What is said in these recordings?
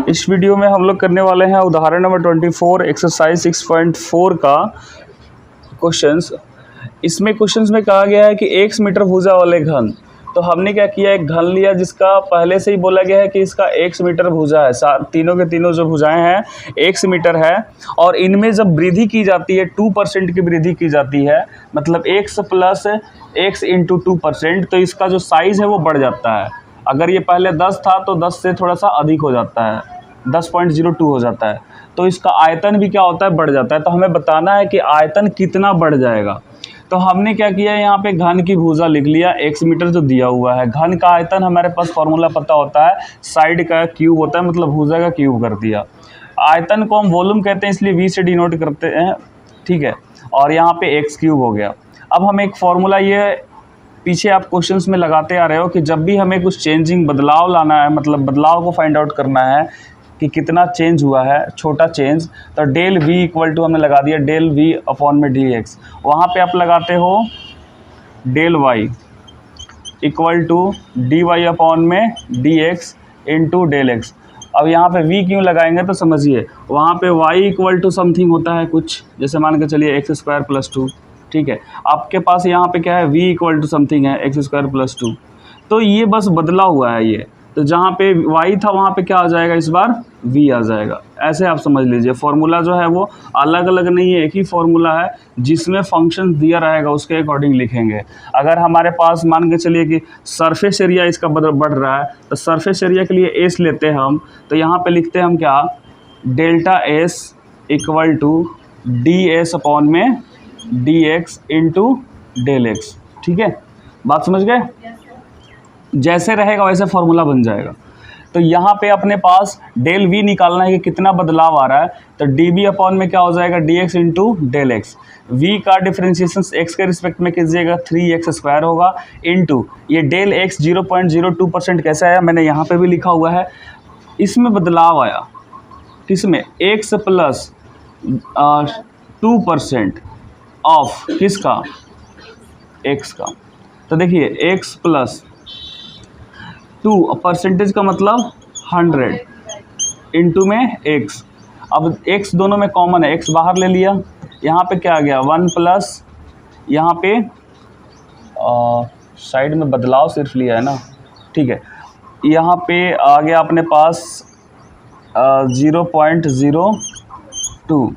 इस वीडियो में हम लोग करने वाले हैं उदाहरण नंबर 24 एक्सरसाइज 6.4 का क्वेश्चंस। इसमें क्वेश्चंस में कहा गया है कि 1 मीटर भुजा वाले घन। तो हमने क्या किया, एक घन लिया जिसका पहले से ही बोला गया है कि इसका 1 मीटर भुजा है। तीनों के तीनों जो भुजाएं हैं 1 मीटर है, और इनमें जब वृद्धि की जाती है 2% की वृद्धि की जाती है, मतलब x प्लस x इंटू 2%, तो इसका जो साइज़ है वो बढ़ जाता है। अगर ये पहले 10 था तो 10 से थोड़ा सा अधिक हो जाता है, 10.02 हो जाता है। तो इसका आयतन भी क्या होता है, बढ़ जाता है। तो हमें बताना है कि आयतन कितना बढ़ जाएगा। तो हमने क्या किया, यहाँ पे घन की भुजा लिख लिया, 1 मीटर जो दिया हुआ है। घन का आयतन हमारे पास फॉर्मूला पता होता है, साइड का क्यूब होता है, मतलब भुजा का क्यूब कर दिया। आयतन को हम वॉल्यूम कहते हैं, इसलिए v से डिनोट करते हैं, ठीक है। और यहाँ पे x क्यूब हो गया। अब हम एक फॉर्मूला, ये पीछे आप क्वेश्चंस में लगाते आ रहे हो कि जब भी हमें कुछ चेंजिंग बदलाव लाना है, मतलब बदलाव को फाइंड आउट करना है कि कितना चेंज हुआ है, छोटा चेंज, तो डेल v इक्वल टू हमने लगा दिया डेल v अपॉन में dx। वहाँ पे आप लगाते हो del y equal to dy upon में dx इंटू डेल x। अब यहाँ पे v क्यों लगाएंगे तो समझिए, वहाँ पे y इक्वल टू समथिंग होता है कुछ, जैसे मान के चलिए x² + 2, ठीक है। आपके पास यहाँ पे क्या है, v इक्वल टू समथिंग है x² + 2। तो ये बस बदला हुआ है ये, तो जहाँ पे y था वहाँ पे क्या आ जाएगा, इस बार v आ जाएगा। ऐसे आप समझ लीजिए, फार्मूला जो है वो अलग अलग नहीं है, एक ही फार्मूला है, जिसमें फंक्शन दिया रहेगा उसके अकॉर्डिंग लिखेंगे। अगर हमारे पास मान के चलिए कि सरफेस एरिया इसका बढ़ रहा है, तो सरफेस एरिया के लिए s लेते हैं हम, तो यहाँ पे लिखते हैं हम क्या, delta s equal to ds upon में dx इंटू डेल x, ठीक है। बात समझ गए? जैसे रहेगा वैसे फॉर्मूला बन जाएगा। तो यहाँ पे अपने पास डेल v निकालना है कि कितना बदलाव आ रहा है, तो dv अपॉन में क्या हो जाएगा, dx into del x। v का डिफरेंशिएशन x के रिस्पेक्ट में कीजिएगा, 3x² होगा, इंटू ये डेल x 0.02% कैसा है, मैंने यहाँ पे भी लिखा हुआ है। इसमें बदलाव आया किसमें, x प्लस 2% ऑफ किसका, x का। तो देखिए x प्लस 2 परसेंटेज का मतलब 100 इंटू में x। अब x दोनों में कॉमन है, x बाहर ले लिया, यहाँ पे क्या आ गया 1 प्लस, यहाँ पे साइड में बदलाव सिर्फ लिया है ना, ठीक है। यहाँ पे आ गया अपने पास 0.02,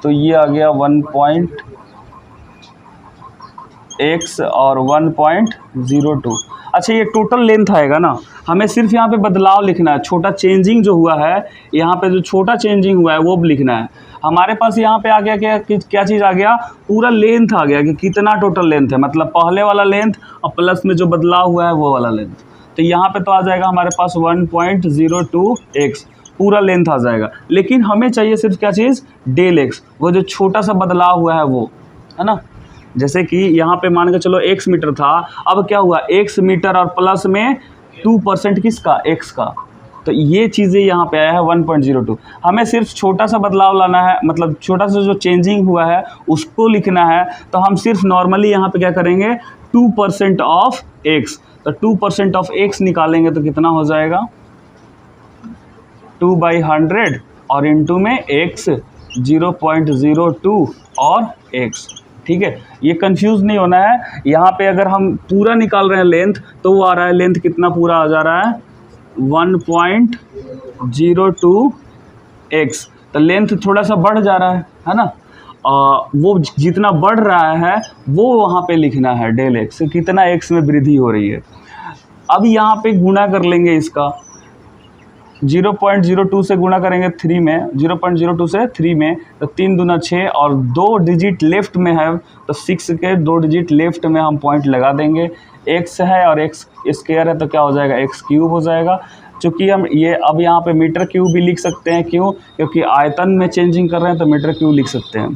तो ये आ गया 1.x और 1.02। अच्छा, ये टोटल लेंथ आएगा ना, हमें सिर्फ यहाँ पे बदलाव लिखना है, छोटा चेंजिंग जो हुआ है, यहाँ पे जो छोटा चेंजिंग हुआ है वो भी लिखना है। हमारे पास यहाँ पे आ गया क्या चीज़ आ गया, पूरा लेंथ आ गया कि कितना टोटल लेंथ है, मतलब पहले वाला लेंथ और प्लस में जो बदलाव हुआ है वो वाला लेंथ। तो यहाँ पे तो आ जाएगा हमारे पास 1.02x, पूरा लेंथ आ जाएगा। लेकिन हमें चाहिए सिर्फ क्या चीज़, डेल x, वो जो छोटा सा बदलाव हुआ है वो, है ना। जैसे कि यहाँ पे मान के चलो 1 मीटर था, अब क्या हुआ 1 मीटर और प्लस में 2% किसका, x का। तो ये चीज़ें यहाँ पे आया है 1.02। हमें सिर्फ छोटा सा बदलाव लाना है, मतलब छोटा सा जो चेंजिंग हुआ है उसको लिखना है। तो हम सिर्फ नॉर्मली यहाँ पे क्या करेंगे, 2% ऑफ x। तो 2% ऑफ x निकालेंगे तो कितना हो जाएगा, 2/100 और इंटू में x 0.02 और x, ठीक है। ये कंफ्यूज नहीं होना है। यहाँ पे अगर हम पूरा निकाल रहे हैं लेंथ, तो वो आ रहा है, लेंथ कितना पूरा आ जा रहा है 1.02x। तो लेंथ थोड़ा सा बढ़ जा रहा है ना। वो जितना बढ़ रहा है वो वहाँ पे लिखना है डेल x, कितना x में वृद्धि हो रही है। अब यहाँ पे गुणा कर लेंगे इसका, 0.02 से गुणा करेंगे 3 में, 0.02 से 3 में, तो 3 दूना 6 और 2 डिजिट लेफ्ट में है, तो 6 के 2 डिजिट लेफ्ट में हम पॉइंट लगा देंगे। x है और x स्क्वायर है, तो क्या हो जाएगा, x क्यूब हो जाएगा। चूँकि हम ये अब यहाँ पे मीटर क्यूब भी लिख सकते हैं, क्यों, क्योंकि आयतन में चेंजिंग कर रहे हैं तो मीटर क्यूब लिख सकते हैं।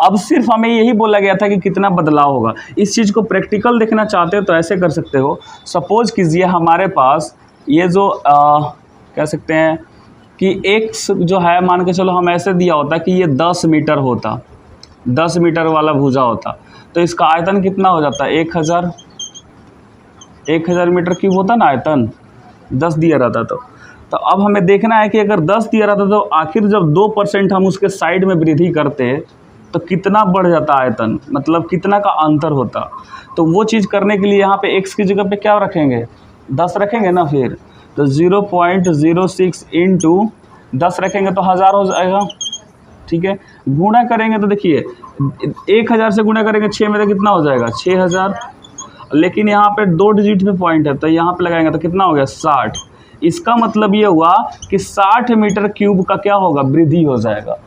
अब सिर्फ हमें यही बोला गया था कि कितना बदलाव होगा। इस चीज़ को प्रैक्टिकल देखना चाहते हो तो ऐसे कर सकते हो। सपोज कीजिए हमारे पास ये जो कह सकते हैं कि x जो है, मान के चलो हम ऐसे दिया होता कि ये 10 मीटर होता, 10 मीटर वाला भुजा होता, तो इसका आयतन कितना हो जाता, 1000 मीटर क्यूब होता ना आयतन, 10 दिया रहता। तो तो अब हमें देखना है कि अगर 10 दिया रहता तो आखिर जब 2% हम उसके साइड में वृद्धि करते तो कितना बढ़ जाता आयतन, मतलब कितना का अंतर होता। तो वो चीज़ करने के लिए यहाँ पे x की जगह पे क्या रखेंगे, 10 रखेंगे ना। फिर तो 0.06 इंटू 10 रखेंगे तो 1000 हो जाएगा। ठीक है, गुणा करेंगे तो देखिए 1000 से गुणा करेंगे 6 में तो कितना हो जाएगा 6000। लेकिन यहाँ पे 2 डिजिट पे पॉइंट है तो यहाँ पे लगाएंगे तो कितना हो गया 60। इसका मतलब ये हुआ कि 60 मीटर क्यूब का क्या होगा, वृद्धि हो जाएगा।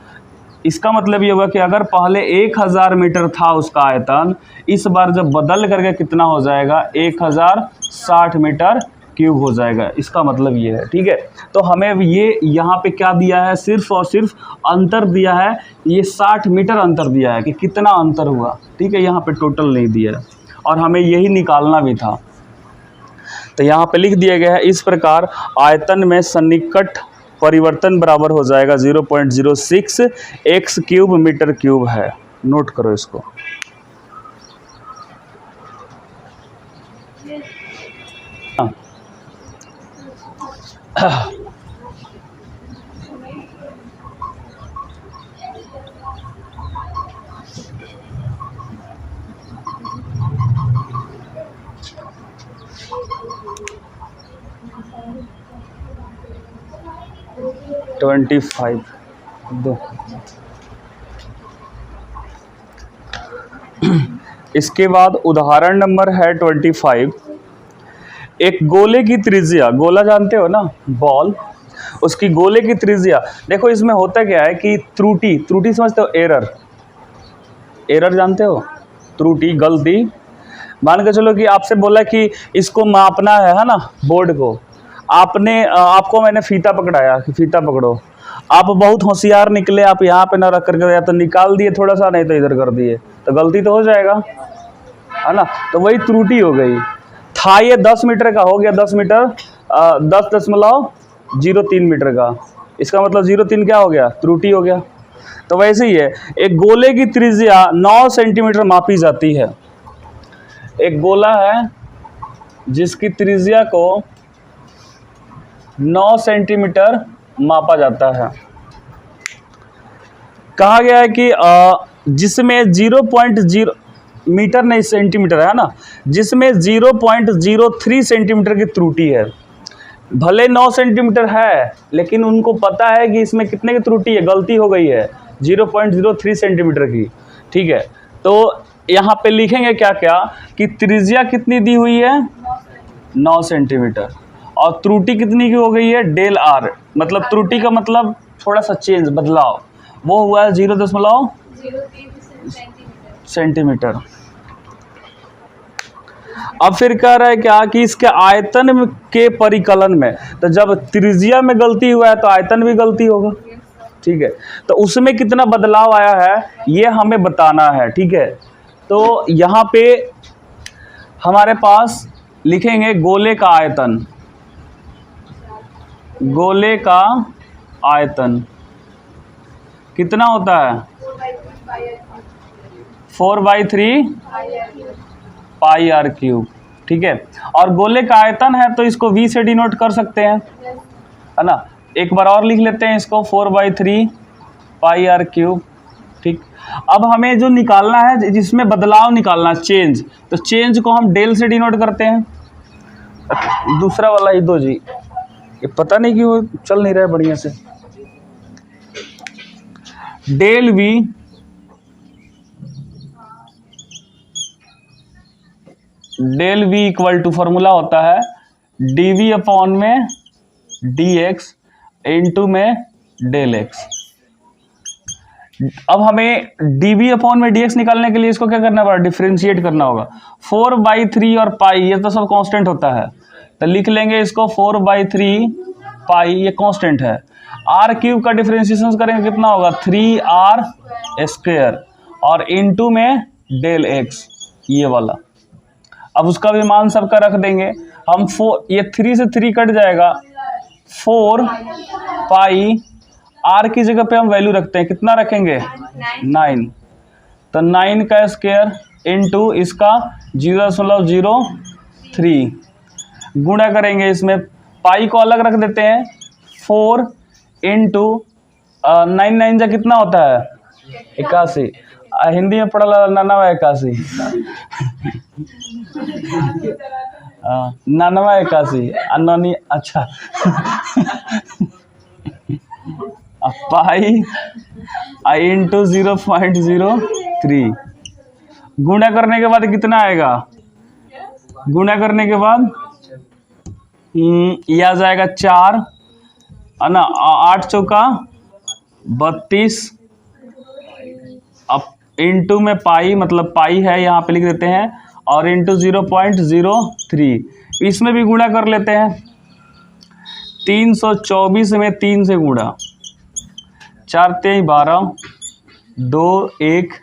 इसका मतलब ये होगा कि अगर पहले 1000 मीटर था उसका आयतन, इस बार जब बदल करके कितना हो जाएगा 1060 मीटर क्यूब हो जाएगा। इसका मतलब ये है। ठीक है, तो हमें ये यहाँ पे क्या दिया है, सिर्फ और सिर्फ अंतर दिया है, ये 60 मीटर अंतर दिया है कि कितना अंतर हुआ। ठीक है, यहाँ पे टोटल नहीं दिया है और हमें यही निकालना भी था। तो यहाँ पे लिख दिया गया है इस प्रकार, आयतन में सन्निकट परिवर्तन बराबर हो जाएगा 0.06 x क्यूब मीटर क्यूब है। नोट करो इसको। ट्वेंटी 25 दो। इसके बाद उदाहरण नंबर है 25। एक गोले की त्रिज्या, गोला जानते हो ना, बॉल, उसकी गोले की त्रिज्या। देखो इसमें होता क्या है कि त्रुटि, त्रुटि समझते हो, एरर, एरर जानते हो, त्रुटि, गलती। मान के चलो कि आपसे बोला कि इसको मापना है ना, बोर्ड को, आपको मैंने फीता पकड़ाया कि फीता पकड़ो, आप बहुत होशियार निकले, आप यहाँ पे ना रख करके या तो निकाल दिए थोड़ा सा, नहीं तो इधर कर दिए, तो गलती तो हो जाएगा, है ना। तो वही त्रुटि हो गई। था ये 10 मीटर का, हो गया 10 मीटर, 10.03 मीटर का। इसका मतलब 0.3 क्या हो गया, त्रुटि हो गया। तो वैसे ही है, एक गोले की त्रिज्या 9 सेंटीमीटर मापी जाती है। एक गोला है जिसकी त्रिज्या को 9 सेंटीमीटर मापा जाता है। कहा गया है कि जिसमें 0.0 मीटर नहीं सेंटीमीटर है ना, जिसमें 0.03 सेंटीमीटर की त्रुटि है। भले 9 सेंटीमीटर है लेकिन उनको पता है कि इसमें कितने की त्रुटि है, गलती हो गई है 0.03 सेंटीमीटर की। ठीक है, तो यहाँ पे लिखेंगे क्या क्या कि त्रिज्या कितनी दी हुई है 9 सेंटीमीटर और त्रुटि कितनी की हो गई है डेल आर, मतलब त्रुटि का मतलब थोड़ा सा चेंज, बदलाव, वो हुआ है 0.03 सेंटीमीटर। अब फिर कह रहा है क्या कि इसके आयतन के परिकलन में, तो जब त्रिज्या में गलती हुआ है तो आयतन भी गलती होगा। ठीक है, तो उसमें कितना बदलाव आया है ये हमें बताना है। ठीक है, तो यहाँ पे हमारे पास लिखेंगे गोले का आयतन, गोले का आयतन कितना होता है 4/3 पाई आर क्यूब। ठीक है, और गोले का आयतन है तो इसको v से डिनोट कर सकते हैं, है ना। एक बार और लिख लेते हैं इसको 4/3 पाई आर क्यूब। ठीक, अब हमें जो निकालना है, जिसमें बदलाव निकालना, चेंज, तो चेंज को हम डेल से डिनोट करते हैं। दूसरा वाला ही दो जी, ये पता नहीं क्यों चल नहीं रहा है बढ़िया से। Del v equal to formula होता है dv अपॉन में dx इंटू में डेल x। अब हमें dv अपॉन में dx निकालने के लिए इसको क्या करना पड़ा, डिफरेंशिएट करना होगा। 4/3 और पाई ये तो सब कांस्टेंट होता है, तो लिख लेंगे इसको 4/3 पाई, ये कांस्टेंट है। आर क्यूब का डिफरेंशिएशन करेंगे कितना होगा 3r स्क्वायर और इंटू में डेल x, ये वाला। अब उसका भी मान सबका रख देंगे हम। 4, ये 3 से 3 कट जाएगा, 4 पाई, आर की जगह पे हम वैल्यू रखते हैं, कितना रखेंगे 9, तो 9 का स्क्वायर इंटू इसका 0.03, गुणा करेंगे इसमें, पाई को अलग रख देते हैं 4 इंटू 9 9 जा कितना होता है 81। हिंदी में पढ़ा 99 81 99 81 अच्छा पाई आई इंटू 0.03 गुणा करने के बाद कितना आएगा, गुणा करने के बाद ये आ जाएगा 4 है ना, 8 चौका 32, अब इंटू में पाई मतलब पाई है यहाँ पे लिख देते हैं, और इंटू 0.03 इसमें भी गुणा कर लेते हैं। 324 में 3 से गुणा, 4 3 12 2 1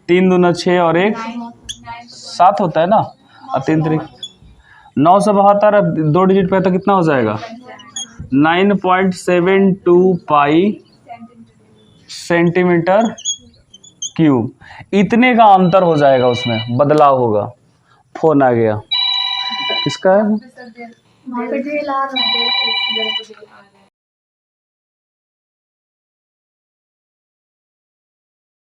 3 दूना 6 और 1 7 होता है ना, और 3 3 972 2 डिजिट पे तो कितना हो जाएगा 9.72 पाई सेंटीमीटर क्यूब। इतने का अंतर हो जाएगा, उसमें बदलाव होगा। फोन आ गया, किसका है?